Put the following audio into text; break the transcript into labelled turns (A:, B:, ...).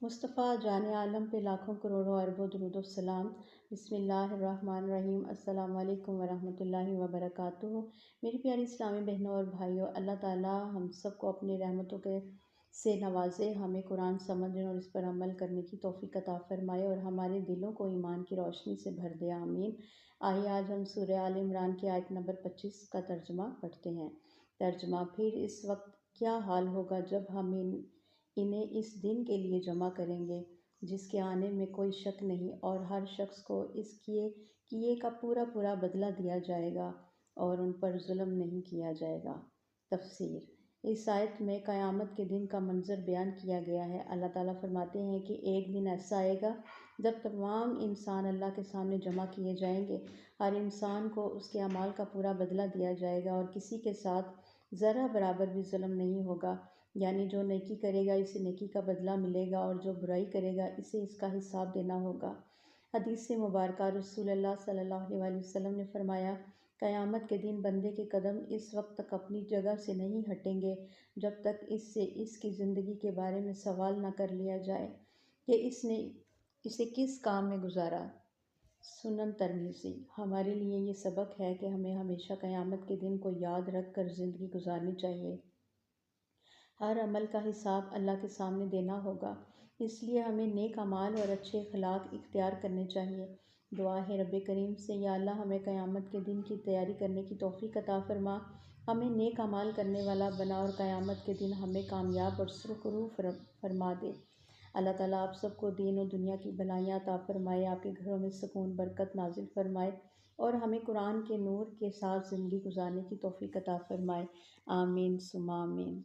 A: مصطفیٰ جان عالم پہ لاکھوں کروڑوں اربوں درود و سلام۔ بسم اللہ الرحمن الرحیم۔ السلام علیکم ورحمۃ اللہ وبرکاتہ۔ میری پیاری اسلامی بہنوں اور بھائیوں، اللہ تعالیٰ ہم سب کو اپنی رحمتوں سے نوازے، ہمیں قرآن سمجھنے اور اس پر عمل کرنے کی توفیق عطا فرمائے اور ہمارے دلوں کو ایمان کی روشنی سے بھر دے، آمین۔ آئیے آج ہم سورہ آل عمران کی آیت نمبر 25 کا ترجمہ پڑھتے ہیں۔ ترجمہ: پھر اس وقت کیا حال ہوگا جب ہم انہیں اس دن کے لیے جمع کریں گے جس کے آنے میں کوئی شک نہیں، اور ہر شخص کو اس کیے کا پورا بدلہ دیا جائے گا اور ان پر ظلم نہیں کیا جائے گا۔ تفسیر: اس آیت میں قیامت کے دن کا منظر بیان کیا گیا ہے۔ اللہ تعالیٰ فرماتے ہیں کہ ایک دن ایسا آئے گا جب تمام انسان اللہ کے سامنے جمع کیے جائیں گے، ہر انسان کو اس کے اعمال کا پورا بدلہ دیا جائے گا اور کسی کے ساتھ ذرہ برابر بھی ظلم نہیں ہوگا، یعنی جو نیکی کرے گا اسے نیکی کا بدلہ ملے گا اور جو برائی کرے گا اسے اس کا حساب دینا ہوگا۔ حدیث مبارکہ: رسول اللہ صلی اللہ علیہ وسلم نے فرمایا، قیامت کے دن بندے کے قدم اس وقت تک اپنی جگہ سے نہیں ہٹیں گے جب تک اس سے اس کی زندگی کے بارے میں سوال نہ کر لیا جائے کہ اس نے اسے کس کام میں گزارا۔ سنن ترمذی۔ ہمارے لیے یہ سبق ہے کہ ہمیں ہمیشہ قیامت کے دن کو یاد رکھ کر زندگی گزارنی چاہیے۔ ہر عمل کا حساب اللہ کے سامنے دینا ہوگا، اس لیے ہمیں نیک اعمال اور اچھے اخلاق اختیار کرنے چاہیے۔ دعا ہے رب کریم سے، یا اللہ ہمیں قیامت کے دن کی تیاری کرنے کی توفیق عطا فرما، ہمیں نیک اعمال کرنے والا بنا اور قیامت کے دن ہمیں کامیاب اور سرخرو فرما دے۔ اللہ تعالیٰ آپ سب کو دین و دنیا کی بھلائیاں عطا فرمائے، آپ کے گھروں میں سکون برکت نازل فرمائے اور ہمیں قرآن کے نور کے ساتھ زندگی گزارنے کی توفیق عطا فرمائے، آمین ثم آمین۔